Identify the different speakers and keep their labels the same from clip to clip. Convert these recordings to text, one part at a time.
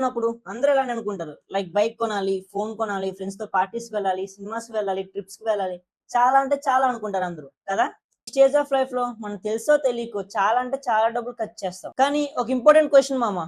Speaker 1: ఉన్నప్పుడు అందరూ ఇలానే అనుకుంటారు. లైక్ బైక్ కొనాలి, ఫోన్ కొనాలి, ఫ్రెండ్స్‌తో పార్టీస్‌కి వెళ్ళాలి, సినిమాస్‌కి వెళ్ళాలి, ట్రిప్స్‌కి వెళ్ళాలి. చాలా అంటే చాలా అనుకుంటారు అందరూ కదా! ఈ స్టేజ్ ఆఫ్ లైఫ్‌లో మనకు తెలుసో తెలియకో చాలా అంటే చాలా డబ్బులు ఖర్చు చేస్తాం. కానీ ఒక ఇంపార్టెంట్ క్వెషన్ మామ.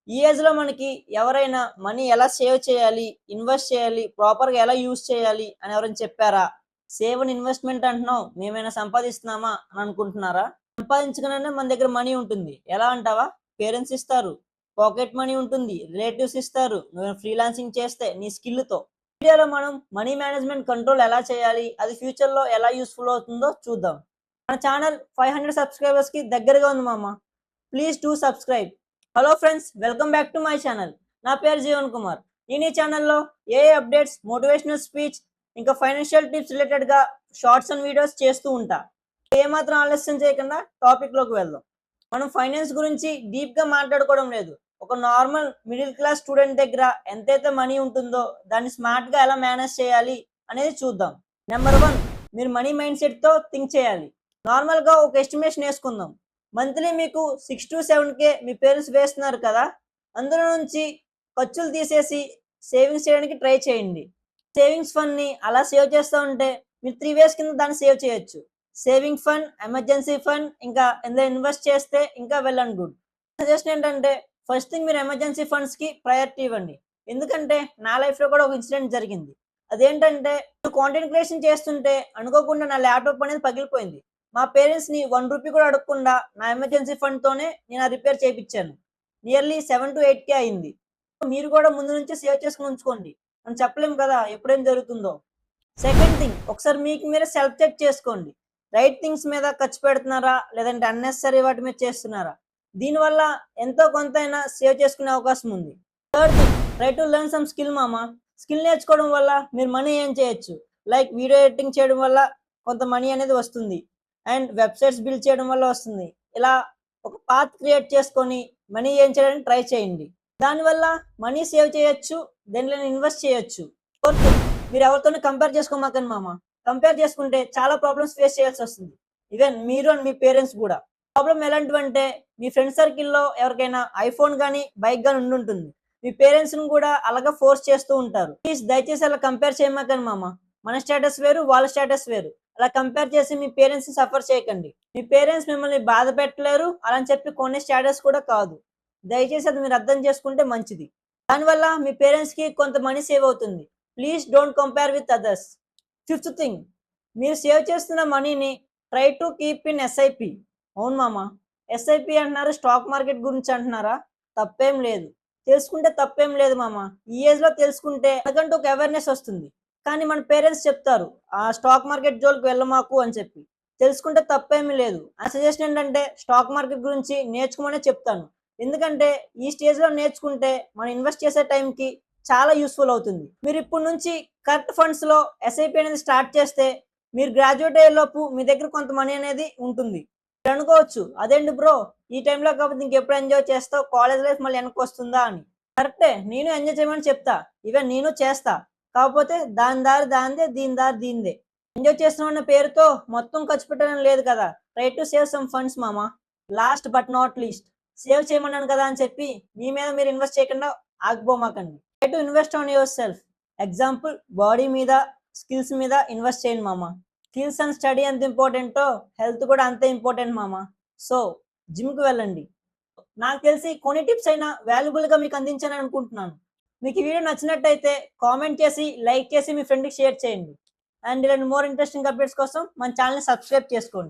Speaker 1: ఈ ఏజ్‌లో మనకి ఎవరైనా మనీ ఎలా సేవ్ చేయాలి, ఇన్వెస్ట్ చేయాలి, ప్రాపర్‌గా ఎలా యూజ్ చేయాలి అని ఎవరైనా చెప్పారా? సేవ్ అండ్ ఇన్వెస్ట్‌మెంట్ అంటున్నావు. మేమైనా సంపాదిస్తున్నామా అని అనుకుంటున్నారా? సంపాదించగానే మన దగ్గర మనీ ఉంటుంది. ఎలా అంటావా? పేరెంట్స్ ఇస్తారు. పాకెట్ మనీ ఉంటుంది. రిలేటివ్స్ ఇస్తారు. నువ్వు ఫ్రీలాన్సింగ్ చేస్తే నీ స్కిల్‌తో. వీడియోలో మనం మనీ మేనేజ్మెంట్ కంట్రోల్ ఎలా చేయాలి? అది ఫ్యూచర్‌లో ఎలా యూజ్‌ఫుల్ అవుతుందో చూద్దాం. మన ఛానల్ 500 సబ్స్క్రైబర్స్‌కి దగ్గరగా ఉంది మామ. Please do subscribe. Hello friends, welcome back to my channel. నా పేరు జీవన్ కుమార్. నేను ఈ ఛానల్‌లో ఏఐ అప్డేట్స్, మోటివేషనల్ స్పీచ్, ఇంకా ఫైనాన్షియల్ టిప్స్ రిలేటెడ్‌గా షార్ట్స్ అండ్ వీడియోస్ చేస్తూ ఉంటా. ఏమాత్రం ఆలస్యం చేయకుండా టాపిక్‌లోకి వెళ్దాం. మనం ఫైనాన్స్ గురించి డీప్‌గా మాట్లాడుకోవడం లేదు. ఒక నార్మల్ మిడిల్ క్లాస్ స్టూడెంట్ దగ్గర ఎంతైతే మనీ ఉంటుందో దాన్ని స్మార్ట్‌గా ఎలా మేనేజ్ చేయాలి అనేది చూద్దాం. నెంబర్ 1, మీరు మనీ మైండ్ సెట్‌తో థింక్ చేయాలి. నార్మల్‌గా ఒక ఎస్టిమేషన్ వేసుకుందాం. మంత్లీ మీకు 6-7K మీ పేరెంట్స్ వేస్తున్నారు కదా! అందులో నుంచి ఖర్చులు తీసేసి సేవింగ్స్ చేయడానికి ట్రై చేయండి. సేవింగ్స్ ఫండ్‌ని అలా సేవ్ చేస్తా ఉంటే మీరు 3 వేస్ కింద దాన్ని సేవ్ చేయొచ్చు. సేవింగ్ ఫండ్, ఎమర్జెన్సీ ఫండ్, ఇంకా ఇందులో ఇన్వెస్ట్ చేస్తే ఇంకా వెల్ అండ్ గుడ్. సజెషన్ ఏంటంటే ఫస్ట్ థింగ్ మీరు ఎమర్జెన్సీ ఫండ్స్‌కి ప్రయారిటీ ఇవ్వండి. ఎందుకంటే నా లైఫ్‌లో కూడా ఒక ఇన్సిడెంట్ జరిగింది. అదేంటంటే కాంటెంట్ క్రియేషన్ చేస్తుంటే అనుకోకుండా నా ల్యాప్‌టాప్ అనేది పగిలిపోయింది. మా పేరెంట్స్‌ని ₹1 కూడా అడగకుండా నా ఎమర్జెన్సీ ఫండ్‌తోనే నేను ఆ రిపేర్ చేపిచ్చాను. నియర్లీ 7-8K అయింది. మీరు కూడా ముందు నుంచే సేవ్ చేసుకొని ఉంచుకోండి. మనం చెప్పలేం కదా! ఎప్పుడేం జరుగుతుందో. సెకండ్ థింగ్, ఒకసారి మీకు మీరే సెల్ఫ్ చెక్ చేసుకోండి. రైట్ థింగ్స్ మీద ఖర్చు పెడుతున్నారా? లేదంటే అన్నెసెసరీ వాటి మీద చేస్తున్నారా? దీనివల్ల ఎంతో కొంతైనా సేవ్ చేసుకునే అవకాశం ఉంది. Third thing, try to learn some skill మామ. స్కిల్ నేర్చుకోవడం వల్ల మీరు మనీ ఎర్న్ చేయొచ్చు. లైక్ వీడియో ఎడిటింగ్ చేయడం వల్ల కొంత మనీ అనేది వస్తుంది. అండ్ వెబ్‌సైట్స్ బిల్డ్ చేయడం వల్ల వస్తుంది. ఇలా ఒక పాత్ క్రియేట్ చేసుకొని మనీ ఎర్న్ చేయడానికి ట్రై చేయండి. దానివల్ల మనీ సేవ్ చేయొచ్చు. దేనిలో ఇన్వెస్ట్ చేయొచ్చు. ఫోర్త్ థింగ్, మీరు ఎవరితోని కంపేర్ చేసుకోమాకండి మామ. కంపేర్ చేసుకుంటే చాలా ప్రాబ్లమ్స్ ఫేస్ చేయాల్సి వస్తుంది. ఈవెన్ మీరు అండ్ మీ పేరెంట్స్ కూడా. ప్రాబ్లమ్ ఎలాంటివంటే మీ ఫ్రెండ్ సర్కిల్‌లో ఎవరికైనా ఐఫోన్ గాని, బైక్ గాని ఉండుంటుంది. మీ పేరెంట్స్‌ని కూడా అలాగా ఫోర్స్ చేస్తూ ఉంటారు. ప్లీజ్ దయచేసి అలా కంపేర్ చేయమాకండి మామ. మన స్టేటస్ వేరు, వాళ్ళ స్టేటస్ వేరు. అలా కంపేర్ చేసి మీ పేరెంట్స్‌ని సఫర్ చేయకండి. మీ పేరెంట్స్ మిమ్మల్ని బాధ పెట్టలేరు. అలా అని చెప్పి కొనే స్టేటస్ కూడా కాదు. దయచేసి అది మీరు అర్థం చేసుకుంటే మంచిది. దానివల్ల మీ పేరెంట్స్‌కి కొంత మనీ సేవ్ అవుతుంది. Please don't compare with others. Fifth thing, మీరు సేవ్ చేస్తున్న మనీని try to keep in SIP. అవును మామ. ఎస్ఐపి అంటున్నారు, స్టాక్ మార్కెట్ గురించి అంటున్నారా? తప్పేం లేదు. తెలుసుకుంటే తప్పేం లేదు మామ. ఈ ఏజ్‌లో తెలుసుకుంటే మనకంటూ ఒక అవేర్‌నెస్ వస్తుంది. కానీ మన పేరెంట్స్ చెప్తారు, ఆ స్టాక్ మార్కెట్ జోలికి వెళ్ళమాకు అని చెప్పి. తెలుసుకుంటే తప్పేమీ లేదు. నా సజెషన్ ఏంటంటే స్టాక్ మార్కెట్ గురించి నేర్చుకోమనే చెప్తాను. ఎందుకంటే ఈ స్టేజ్‌లో నేర్చుకుంటే మనం ఇన్వెస్ట్ చేసే టైంకి చాలా యూస్‌ఫుల్ అవుతుంది. మీరు ఇప్పటి నుంచి కరెక్ట్ ఫండ్స్‌లో ఎస్ఐపి అనేది స్టార్ట్ చేస్తే మీరు గ్రాడ్యుయేట్ అయ్యేలోపు మీ దగ్గర కొంత మనీ అనేది ఉంటుంది. మీరు అనుకోవచ్చు, అదేంటి బ్రో ఈ టైంలో కాకపోతే ఇంకెప్పుడు ఎంజాయ్ చేస్తావు? కాలేజ్ లైఫ్ మళ్ళీ వెనక్కొస్తుందా అని. కరెక్టే, నేను ఎంజాయ్ చేయమని చెప్తా. ఈవెన్ నేను చేస్తా. కాకపోతే దాని దారి దానిదే, దీని దారి దీనిదే. ఎంజాయ్ చేస్తున్నామన్న పేరుతో మొత్తం ఖర్చు పెట్టడం లేదు కదా! Try to save some funds మామ. Last but not least, save చేయమన్నాను కదా అని చెప్పి మీ మీద మీరు ఇన్వెస్ట్ చేయకుండా ఆగిపోమాకండి. Try to invest on yourself. Example, body మీద, స్కిల్స్ మీద ఇన్వెస్ట్ చేయండి మామ. స్కిల్స్ అండ్ స్టడీ ఎంత ఇంపార్టెంటో హెల్త్ కూడా అంతే ఇంపార్టెంట్ మామ. సో జిమ్‌కి వెళ్ళండి. నాకు తెలిసి కొన్ని టిప్స్ అయినా వాల్యుబుల్‌గా మీకు అందించానని అనుకుంటున్నాను. మీకు ఈ వీడియో నచ్చినట్టయితే కామెంట్ చేసి, లైక్ చేసి మీ ఫ్రెండ్‌కి షేర్ చేయండి. అండ్ ఇలాంటి మోర్ ఇంట్రెస్టింగ్ అప్డేట్స్ కోసం మన ఛానెల్‌ని సబ్స్క్రైబ్ చేసుకోండి.